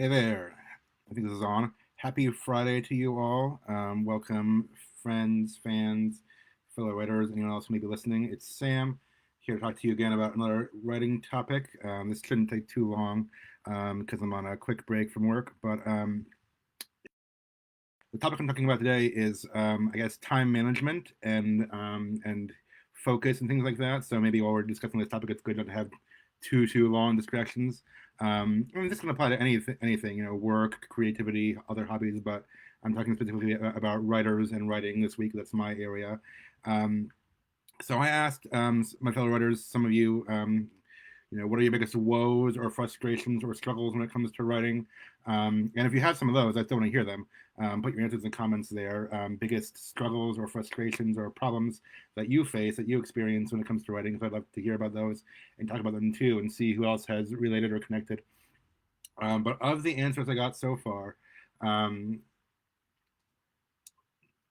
Hey there. I think this is on. Happy Friday to you all. Welcome, friends, fans, fellow writers, anyone else who may be listening. It's Sam here to talk to you again about another writing topic. This shouldn't take too long because I'm on a quick break from work. But the topic I'm talking about today is, I guess, time management and focus and things like that. So maybe while we're discussing this topic, it's good not to have too long distractions. I mean, this can apply to anything, work, creativity, other hobbies. But I'm talking specifically about writers and writing this week. That's my area. Um, so I asked my fellow writers, some of you, what are your biggest woes or frustrations or struggles when it comes to writing? And if you have some of those, I still want to hear them. Put your answers in the comments there. Biggest struggles or frustrations or problems that you face, that you experience when it comes to writing. So I'd love to hear about those and talk about them too and see who else has related or connected. But of the answers I got so far, um,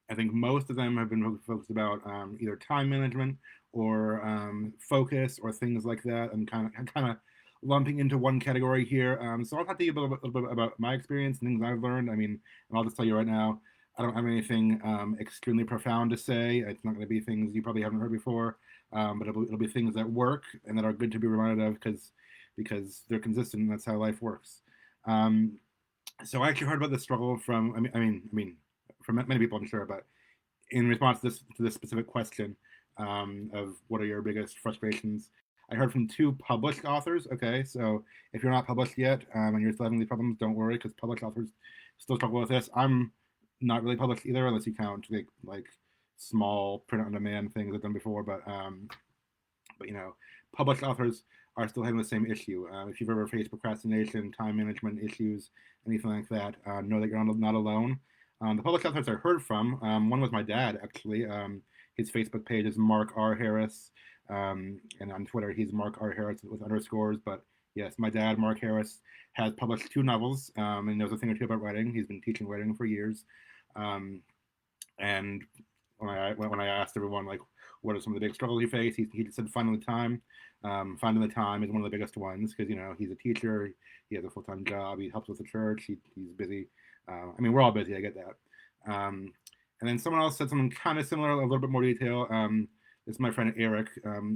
I think most of them have been focused about either time management or focus or things like that. I'm kind of lumping into one category here. So I'll talk to you a little bit about my experience and things I've learned. I mean, and I'll just tell you right now, I don't have anything extremely profound to say. It's not going to be things you probably haven't heard before, but it'll be things that work and that are good to be reminded of because they're consistent. And that's how life works. Um, so I actually heard about this struggle from from many people, I'm sure, but in response to this specific question of what are your biggest frustrations, I heard from two published authors. Okay, so if you're not published yet and you're still having these problems, don't worry, because published authors still struggle with this. I'm not really published either, unless you count like small print on demand things I've done before. But published authors are still having the same issue. If you've ever faced procrastination, time management issues, anything like that, know that you're not alone. The published authors I heard from, one was my dad, actually. His Facebook page is Mark R. Harris, and on Twitter he's Mark R. Harris with underscores. But yes, my dad, Mark Harris, has published two novels and knows a thing or two about writing. He's been teaching writing for years. Um, and when I asked everyone like what are some of the big struggles you face, he just said finding the time. Finding the time is one of the biggest ones because he's a teacher, he has a full time job, he helps with the church, he's busy. I mean, we're all busy. I get that. And then someone else said something kind of similar, a little bit more detail. This is my friend Eric,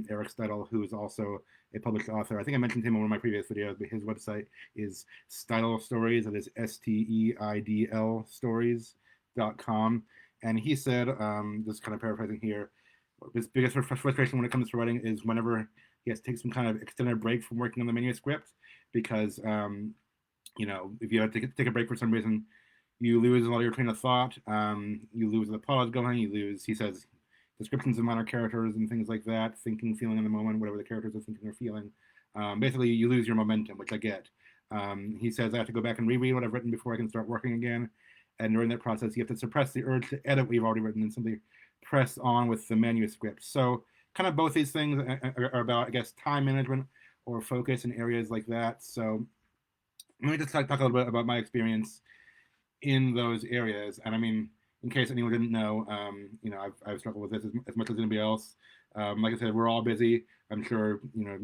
Eric Steidel, who is also a published author. I think I mentioned him in one of my previous videos, but his website is Steidel Stories. That is Steidl Stories.com. And he said, just kind of paraphrasing here, his biggest frustration when it comes to writing is whenever he has to take some kind of extended break from working on the manuscript, because if you have to take a break for some reason, you lose a lot of your train of thought. You lose the plot going. You lose, he says, descriptions of minor characters and things like that, thinking, feeling in the moment, whatever the characters are thinking or feeling. Basically, you lose your momentum, which I get. He says I have to go back and reread what I've written before I can start working again. And during that process, you have to suppress the urge to edit what you've already written and simply press on with the manuscript. So, kind of both these things are about, I guess, time management or focus in areas like that. So, let me just talk a little bit about my experience in those areas. And I mean, in case anyone didn't know, I've struggled with this as much as anybody else. Like I said, we're all busy. I'm sure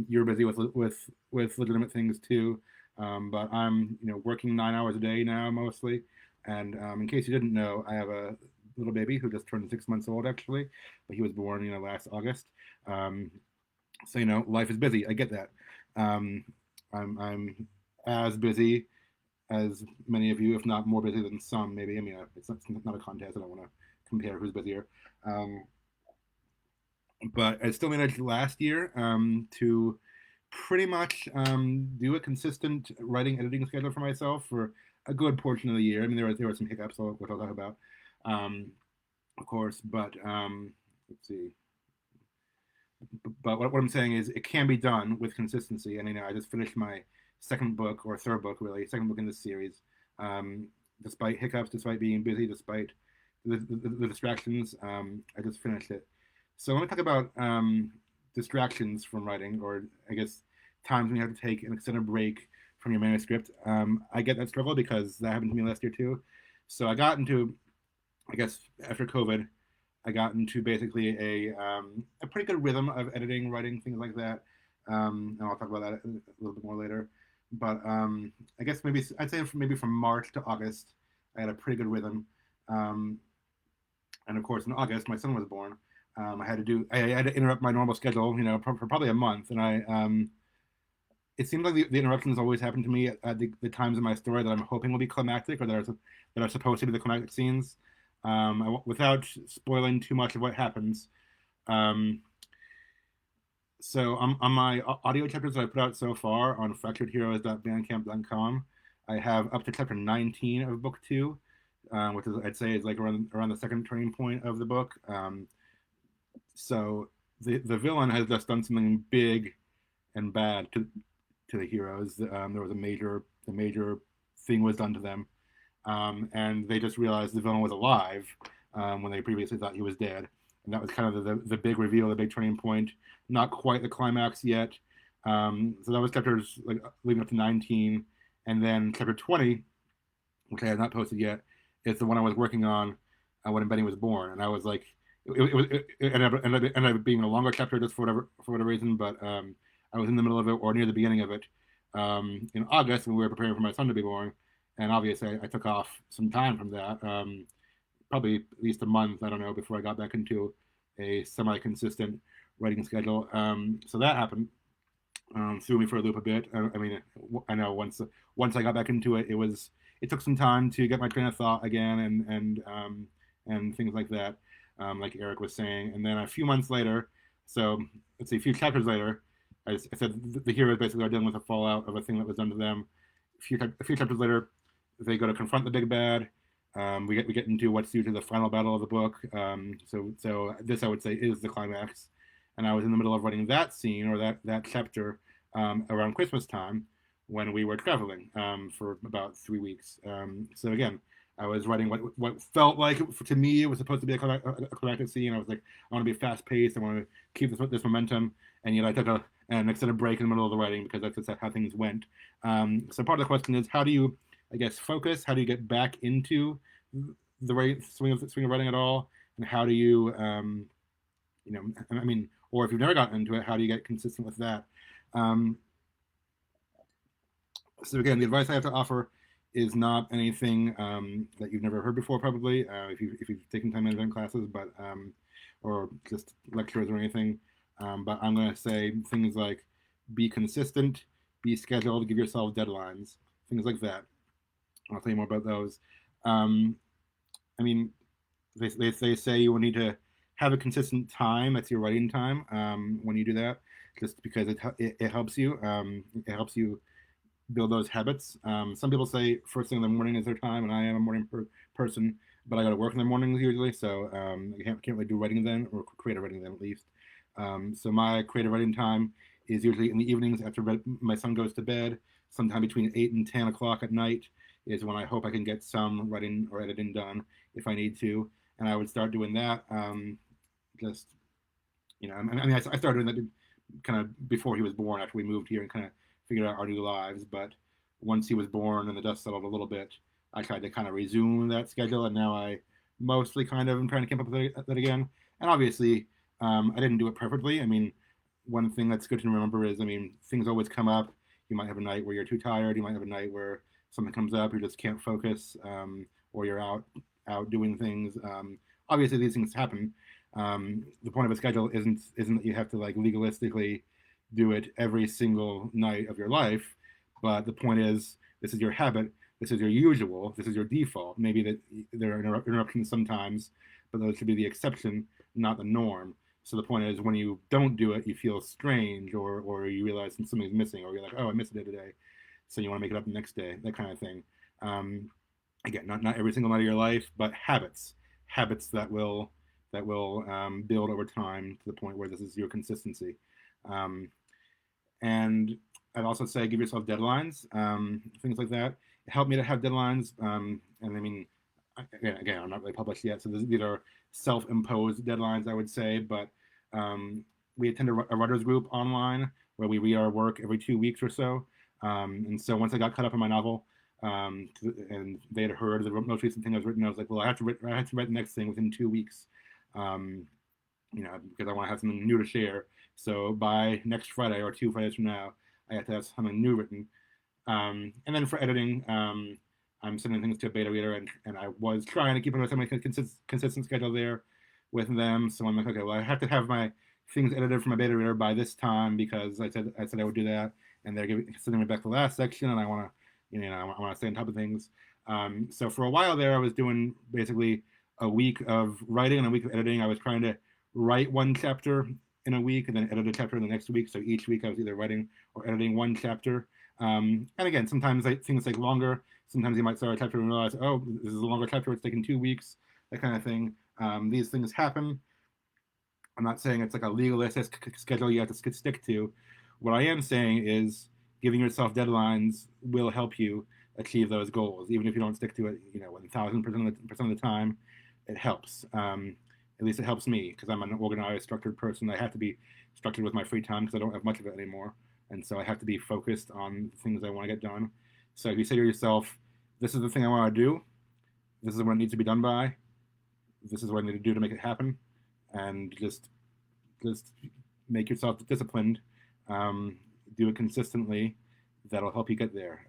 you're busy with legitimate things too. But I'm working 9 hours a day now mostly. And in case you didn't know, I have a little baby who just turned 6 months old actually, but he was born last August. Um, so life is busy. I get that. Um, I'm as busy as many of you, if not more busy than some, maybe. I mean, it's not a contest. I don't want to compare who's busier. Um, but I still managed last year to pretty much do a consistent writing editing schedule for myself for a good portion of the year. I mean, there were some hiccups, which I'll talk about, um, of course. But let's see. But what I'm saying is, it can be done with consistency. And I just finished my second book or third book, really, second book in this series. Um, Despite hiccups, despite being busy, despite the distractions, I just finished it. So I want to talk about distractions from writing, or I guess times when you have to take an extended break from your manuscript. I get that struggle because that happened to me last year too. So I got into, I guess, after COVID, I got into basically a pretty good rhythm of editing, writing, things like that. And I'll talk about that a little bit more later. But I guess maybe I'd say maybe from March to August, I had a pretty good rhythm. Um, and of course, in August, my son was born. I had to interrupt my normal schedule, for probably a month, and it seems like the interruptions always happen to me at the times in my story that I'm hoping will be climactic or that are supposed to be the climactic scenes. Without spoiling too much of what happens, um, so on my audio chapters that I put out so far on fracturedheroes.bandcamp.com, I have up to chapter 19 of book two, which is I'd say is like around the second turning point of the book. So the villain has just done something big and bad to the heroes. There was a major thing was done to them, and they just realized the villain was alive when they previously thought he was dead. And that was kind of the big reveal, the big turning point. Not quite the climax yet. So that was chapters like leading up to 19, and then chapter 20, which I have not posted yet, is the one I was working on when Benny was born, and I was like, it ended up being a longer chapter just for whatever reason, but I was in the middle of it or near the beginning of it in August when we were preparing for my son to be born, and obviously I took off some time from that, probably at least a month, I don't know, before I got back into a semi-consistent writing schedule. So that happened, threw me for a loop a bit. I mean, I know once I got back into it, it took some time to get my train of thought again and things like that, like Eric was saying. And then a few months later, so let's see, a few chapters later, I said the heroes basically are dealing with the fallout of a thing that was done to them. A few chapters later, they go to confront the big bad. We get into what's usually the final battle of the book. So this I would say is the climax, and I was in the middle of writing that scene or that chapter around Christmas time when we were traveling for about 3 weeks. So again, I was writing what felt like to me it was supposed to be a climactic scene. I was like, I want to be fast paced. I want to keep this momentum, and yet I took an extended break in the middle of the writing because that's just how things went. So part of the question is, how do you, I guess, focus? How do you get back into the right swing of writing at all? And how do you, I mean, or if you've never gotten into it, how do you get consistent with that? Um, so again, the advice I have to offer is not anything that you've never heard before, probably if you've taken time management classes, but or just lectures or anything. But I'm going to say things like be consistent, be scheduled, give yourself deadlines, things like that. I'll tell you more about those. Um, I mean, they say you will need to have a consistent time. That's your writing time when you do that, just because it helps you. It helps you build those habits. Some people say first thing in the morning is their time, and I am a person, but I got to work in the mornings usually, so I can't really do writing then or creative writing then at least. So my creative writing time is usually in the evenings after my son goes to bed. Sometime between 8 and 10 o'clock at night is when I hope I can get some writing or editing done if I need to, and I would start doing that. Just I mean, I started doing that kind of before he was born, after we moved here and kind of figured out our new lives. But once he was born and the dust settled a little bit, I tried to kind of resume that schedule, and now I mostly kind of am trying to keep up with that again. And obviously, I didn't do it perfectly. I mean, one thing that's good to remember is, I mean, things always come up. You might have a night where you're too tired. You might have a night where something comes up, you just can't focus, or you're out doing things. Obviously, these things happen. The point of a schedule isn't that you have to like legalistically do it every single night of your life, but the point is this is your habit, this is your usual, this is your default. Maybe that there are interruptions sometimes, but those should be the exception, not the norm. So the point is when you don't do it, you feel strange, or you realize something's missing, or you're like, oh, I missed a day today, so you want to make it up the next day, that kind of thing. Um, Again, not every single night of your life, but habits that will build over time to the point where this is your consistency. Um, and I'd also say give yourself deadlines, things like that. It helped me to have deadlines. And I mean, again, I'm not really published yet, so these are self-imposed deadlines, I would say. But we attend a writers group online where we read our work every 2 weeks or so. And so once I got caught up in my novel, and they had heard the most recent thing I was written, I was like, well, I have to write the next thing within 2 weeks, um, because I want to have something new to share. So by next Friday or 2 Fridays from now, I have to have something new written. And then for editing, I'm sending things to a beta reader, and I was trying to keep on a consistent schedule there with them. So I'm like, okay, well, I have to have my things edited for my beta reader by this time because I said I would do that, and they're sending me back the last section, and I want to, I want to stay on top of things. So for a while there, I was doing basically a week of writing and a week of editing. I was trying to write one chapter in a week and then edit a chapter in the next week. So each week I was either writing or editing one chapter. And again, sometimes things take longer. Sometimes you might start a chapter and realize, oh, this is a longer chapter. It's taking 2 weeks, that kind of thing. These things happen. I'm not saying it's like a legalistic schedule you have to stick to. What I am saying is giving yourself deadlines will help you achieve those goals, even if you don't stick to it, 1,000% of the time. It helps. At least it helps me because I'm an organized, structured person. I have to be structured with my free time because I don't have much of it anymore, and so I have to be focused on things I want to get done. So if you say to yourself, "This is the thing I want to do. This is what it needs to be done by. This is what I need to do to make it happen," and just make yourself disciplined, do it consistently. That'll help you get there.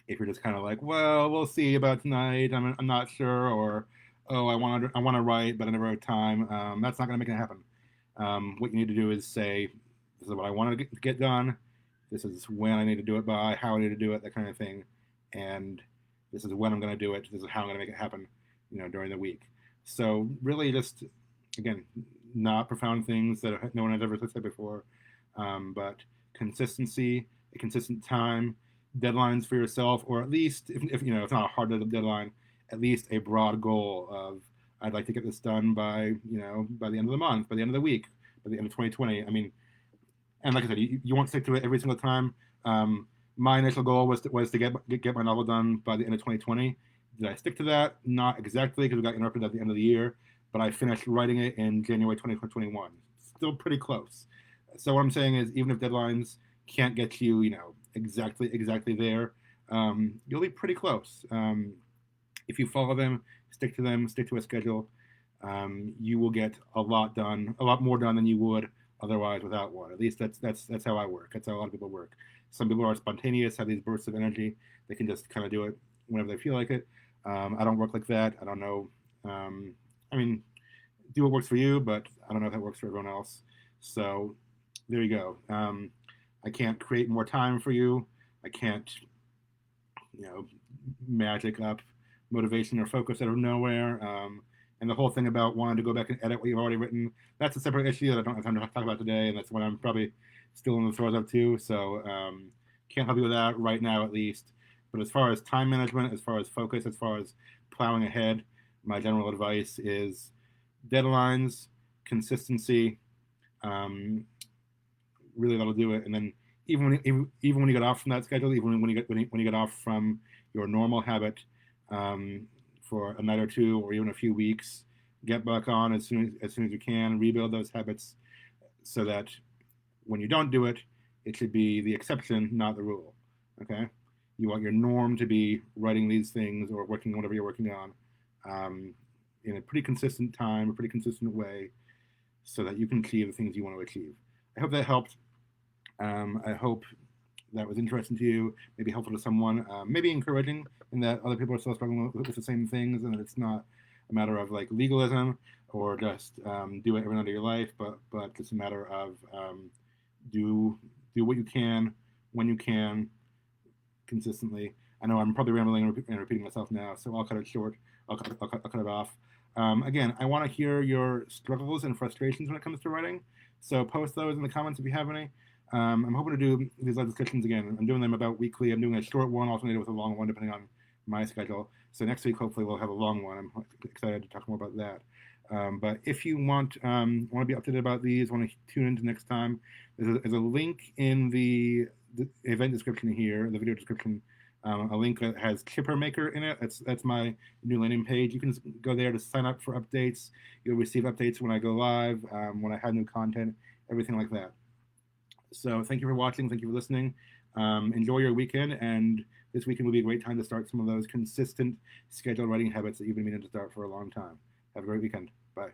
If you're just kind of like, well, we'll see about tonight. I'm not sure, or oh, I want to write, but I never have time. That's not going to make it happen. What you need to do is say, this is what I want to get done. This is when I need to do it by, how I need to do it, that kind of thing, and this is when I'm going to do it. This is how I'm going to make it happen, during the week. So really, just again, not profound things that no one has ever said before, but consistency, a consistent time, deadlines for yourself, or at least if it's not a hard deadline, at least a broad goal of I'd like to get this done by by the end of the month, by the end of the week, by the end of 2020. I mean, and like I said, you won't stick to it every single time. My initial goal was to get my novel done by the end of 2020. Did I stick to that? Not exactly because we got interrupted at the end of the year, but I finished writing it in January 2021. Still pretty close. So what I'm saying is, even if deadlines can't get you, exactly there, you'll be pretty close. If you follow them, stick to a schedule, you will get a lot done, a lot more done than you would otherwise without one. At least that's how I work. That's how a lot of people work. Some people are spontaneous, have these bursts of energy. They can just kind of do it whenever they feel like it. I don't work like that. I don't know. I mean, do what works for you, but I don't know if that works for everyone else. So there you go. I can't create more time for you. I can't, magic up motivation or focus out of nowhere. And the whole thing about wanting to go back and edit what you've already written, that's a separate issue that I don't have time to talk about today, and that's what I'm probably still in the throes of too. So can't help you with that right now, at least. But as far as time management, as far as focus, as far as plowing ahead, my general advice is deadlines, consistency. Really, that'll do it. And then even when you get off from that schedule, even when you get off from your normal habit, for a night or two or even a few weeks, get back on as soon as you can. Rebuild those habits so that when you don't do it, it should be the exception, not the rule. Okay, you want your norm to be writing these things or working on whatever you're working on, in a pretty consistent time, a pretty consistent way, so that you can achieve the things you want to achieve. I hope that helped. I hope that was interesting to you, maybe helpful to someone, maybe encouraging in that other people are still struggling with the same things, and that it's not a matter of like legalism or just do it every night of your life, but it's a matter of do what you can when you can consistently. I know I'm probably rambling and repeating myself now, so I'll cut it short. I'll cut it off. Again, I want to hear your struggles and frustrations when it comes to writing, so post those in the comments if you have any. I'm hoping to do these live discussions again. I'm doing them about weekly. I'm doing a short one alternated with a long one, depending on my schedule. So next week, hopefully, we'll have a long one. I'm excited to talk more about that. But if you want to be updated about these, want to tune into next time, there's a link in the event description here, the video description, a link that has Chipper Maker in it. That's my new landing page. You can go there to sign up for updates. You'll receive updates when I go live, when I have new content, everything like that. So thank you for watching. Thank you for listening. Enjoy your weekend. And this weekend will be a great time to start some of those consistent scheduled writing habits that you've been meaning to start for a long time. Have a great weekend. Bye.